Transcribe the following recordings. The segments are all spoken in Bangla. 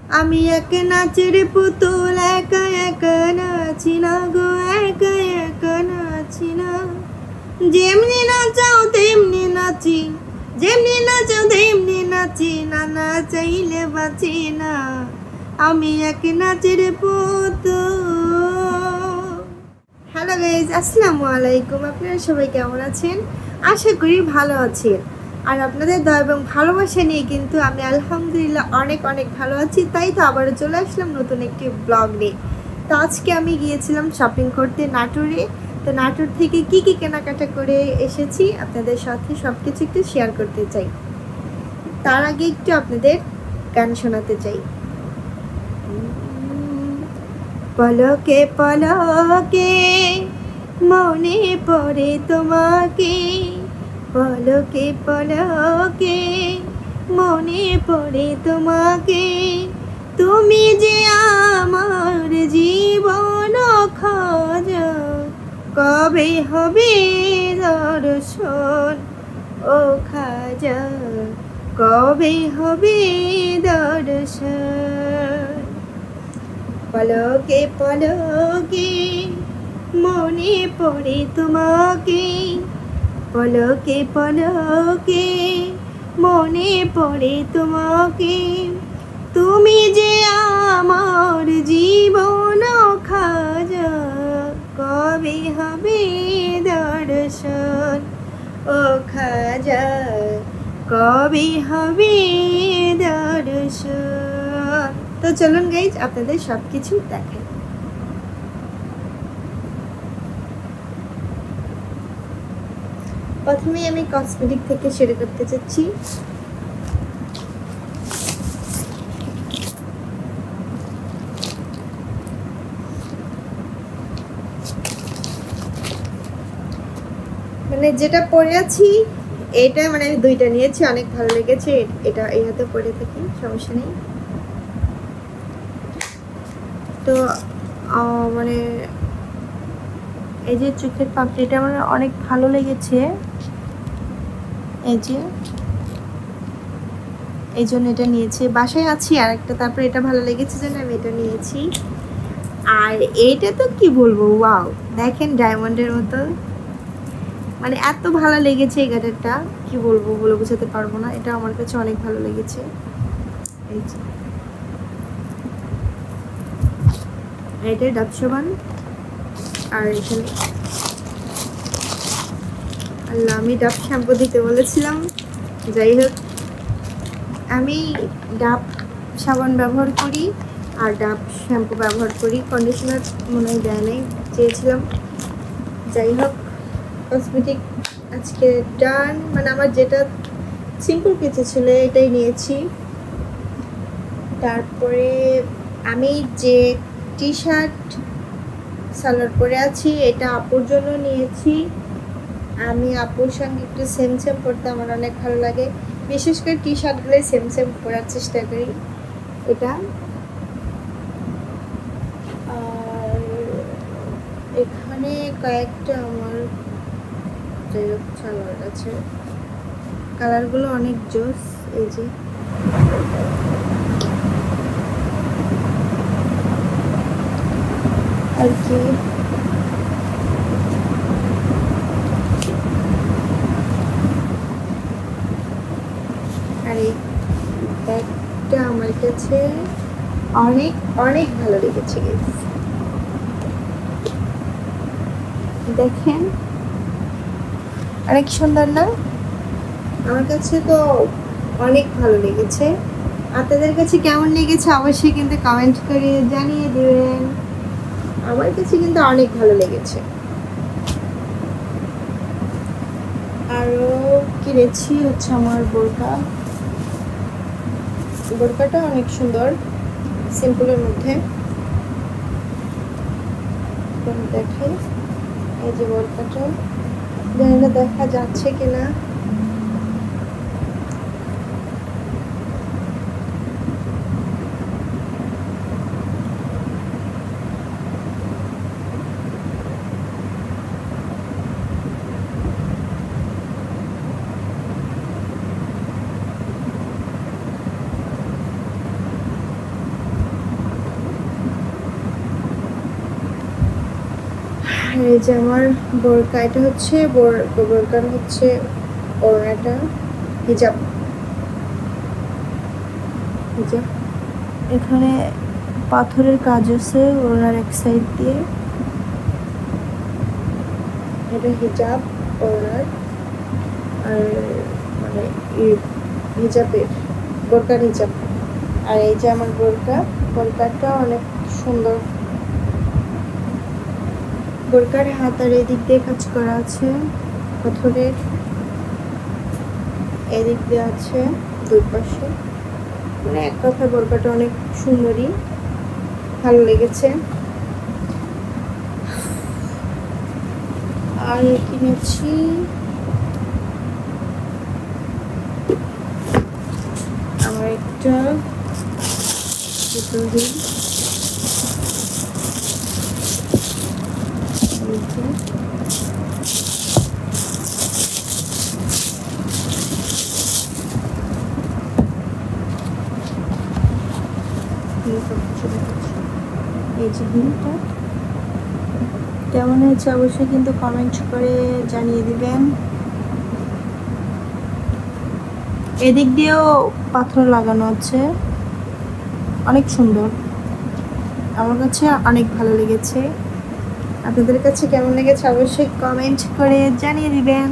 আমি এক নাচের পুতুল, একা একা নাচি না গো, একা একা নাচি না। যেমনি নাচাও তেমনি নাচি, যেমনি নাচাও তেমনি নাচি, না নাচাইলে বাঁচি না। আমি এক নাচের পুতুল। হ্যালো গাইজ, আসসালামু আলাইকুম। আপনারা সবাই কেমন আছেন? আশা করি ভালো আছেন। আর আপনাদের দয়া এবং ভালোবাসা নিয়ে কিন্তু আমি আলহামদুলিল্লাহ অনেক অনেক ভালো আছি। তাই তো আবারও চলে আসলাম নতুন একটি ব্লগ নিয়ে। তো আজকে আমি গিয়েছিলাম শপিং করতে নাটোরে। তো নাটোর থেকে কি কি কেনাকাটা করে এসেছি আপনাদের সাথে সব কিছু একটু শেয়ার করতে চাই। তার আগে একটু আপনাদের গান শোনাতে চাই। পলকে পলকে মনে পড়ে তোমাকে, পলকে পলকে মনে পড়ে তোমাকে। তুমি যে আমার জীবন খাজা, কবে হবে দর্শন ও খাজা, কবে হবে দর্শন। পলকে পলকে মনে পড়ে তোমাকে, পলকে পলকে মনে পড়ে তোমাকে। তুমি যে আমার জীবন খাজা, কবে হবে দর্শন ও খাজা, কবে হবে দর্শন। তো চলুন গাইজ আপনাদের সব কিছু দেখাই। প্রথমে আমি কসমেটিক থেকে শুরু করতে চাচ্ছি। মানে যেটা পরে আছি এটা, মানে আমি দুইটা নিয়েছি, অনেক ভালো লেগেছে। এটা এই হাতে পরে থাকি, সমস্যা নেই। তো মানে এই যে চোখের পাপড়িটা আমার অনেক ভালো লেগেছে, এই যে এই জন্য এটা নিয়েছি। বাসায় আছি আর একটা, তারপরে এটা ভালো লেগেছে জন্য আমি এটা নিয়েছি। আর এইটা তো কি বলবো, ওয়াও, দেখেন ডায়মন্ডের মতো, মানে এত ভালো লেগেছে এই গাটারটা, কি বলবো, বলে বোঝাতে পারবো না। এটা আমার কাছে অনেক ভালো লেগেছে। এই যে এটা ডাবসাবান। আর এখানে আল্লাহ, আমি ডাব শ্যাম্পু দিতে বলেছিলাম। যাই হোক, আমি ডাব সাবান ব্যবহার করি আর ডাব শ্যাম্পু ব্যবহার করি। কন্ডিশনার মনে হয় দেয় নাই, চেয়েছিলাম। যাই হোক, কসমেটিক আজকে ডান। মানে আমার যেটা সিম্পল কিছু ছিল এটাই নিয়েছি। তারপরে আমি যে টি শার্ট সালোয়ার পরে আছি এটা আপুর জন্য নিয়েছি। আমি আপুর সঙ্গে একটু সেম সেম পরতে আমার অনেক ভালো লাগে, বিশেষ করে টি শার্টগুলো সেম সেম পরার চেষ্টা করি। এটা আর এখানে কয়েকটা আমার যাই হোক সালোয়ার আছে, কালারগুলো অনেক জোস। এই যে আর কি, আর এই ব্যাগটা আমার কাছে অনেক অনেক ভালো লেগেছে। দেখেন অনেক সুন্দর না? আমার কাছে তো অনেক ভালো লেগেছে। আপনাদের কাছে কেমন লেগেছে অবশ্যই কিন্তু কমেন্ট করে জানিয়ে দেবেন। আমার কাছে কিন্তু অনেক ভালো লেগেছে। আরও কিনেছি হচ্ছে আমার বোরকা, বোরকাটা অনেক সুন্দর, সিম্পলের মধ্যে। দেখেন এই যে বোরকাটা, জানি না দেখা যাচ্ছে কিনা। এই যে আমার বোরকা, এটা হচ্ছে বোরকার হচ্ছে ওড়নাটা, হিজাব হিজাব। এখানে পাথরের কাজ আছে ওড়নার এক সাইড দিয়ে, এটা হিজাব ওড়নার, আর মানে হিজাবের বোরকার হিজাব। আর এই যে আমার বোরকাটা অনেক সুন্দর, বোরকার হাত আর এদিক দিয়ে কাজ করা আছে পাথরের, এদিক দিয়ে আছে দুই পাশে, মানে এক কথা বোরকাটা অনেক সুন্দরী, ভালো লেগেছে। আর কিনেছি আমার একটা এই যে হিলটা কেমন হয়েছে অবশ্যই কিন্তু কমেন্ট করে জানিয়ে দিবেন। এদিক দিয়েও পাথর লাগানো আছে, অনেক সুন্দর, আমার কাছে অনেক ভালো লেগেছে। আপনাদের কাছে কেমন লেগেছে অবশ্যই কমেন্ট করে জানিয়ে দিবেন।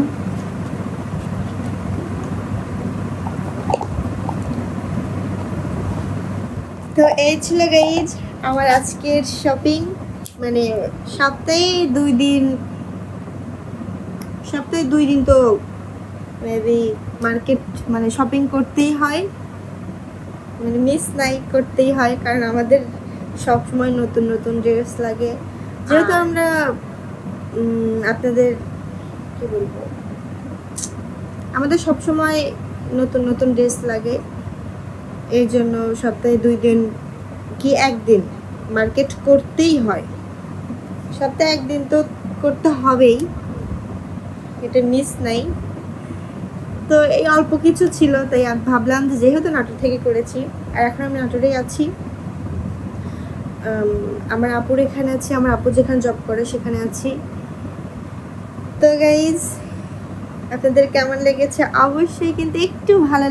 তো এই ছিল গাইজ আমার আজকের শপিং, মানে সপ্তাহে 2 দিন তো মেবি মার্কেট মানে শপিং করতেই হয়, মানে মিস নাই করতেই হয়, কারণ আমাদের সব সময় নতুন নতুন ড্রেস লাগে, যেহেতু আমরা আপনাদের কি বলবো, আমাদের সব সময় নতুন নতুন ড্রেস লাগে, এই জন্য সপ্তাহে 2 দিন কি 1 দিন মার্কেট করতেই হয়, সপ্তাহে 1 দিন তো করতে হবেই, এটা মিস নাই। তো এই অল্প কিছু ছিল, তাই ভাবলাম যে যেহেতু নাটোর থেকে করেছি আর এখন আমি নাটোরেই আছি, আমার আপুর এখানে আছি, আমার আপু যেখানে জব করে সেখানে আছি। তো গাইজ আপনাদের কেমন লেগেছে অবশ্যই কিন্তু একটু ভালো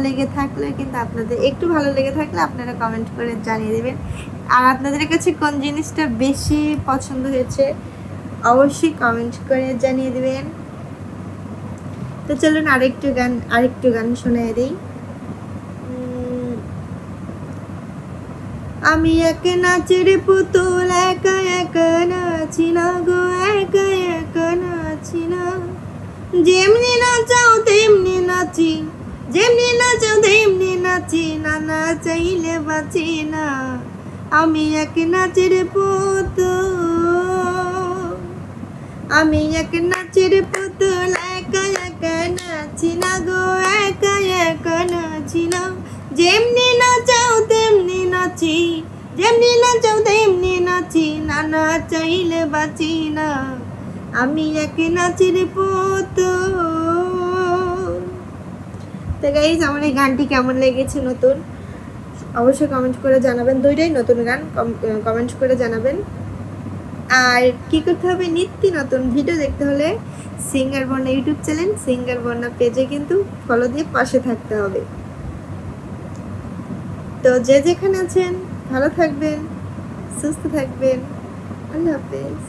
লেগে থাকলে আপনারা কমেন্ট করে জানিয়ে দেবেন। আর আপনাদের কাছে কোন জিনিসটা বেশি পছন্দ হয়েছে অবশ্যই কমেন্ট করে জানিয়ে দেবেন। তো চলুন আরেকটু গান শোনায় দিই। আমি এক নাচের পুতুল, একা একা নাচি না গো, একা একা নাচি না, যেমনি নাচাও তেমনি নাচি, যেমনি নাচাও তেমনি নাচি, না নাচাইলে বাঁচি না, আমি এক নাচের পুতুল, আমি এক নাচের পুতুল, একা একা নাচি না গো, একা একা নাচি না, যেমনি নাচাও তেমনি নাচি, যেমনি নাচাও তেমনি নাচি, না নাচাইলে বাঁচি না, আমি এক নাচের পুতুল। তো গাইজ আমার এই গানটি কেমন লেগেছে নতুন অবশ্যই কমেন্ট করে জানাবেন, দুইটাই নতুন গান, কমেন্ট করে জানাবেন। আর কি করতে হবে, নিত্য নতুন ভিডিও দেখতে হলে সিঙ্গার বন্যা ইউটিউব চ্যানেল, সিঙ্গার বন্যা পেজে কিন্তু ফলো দিয়ে পাশে থাকতে হবে। তো যে যেখানে আছেন ভালো থাকবেন, সুস্থ থাকবেন, আল্লাহ হাফেজ।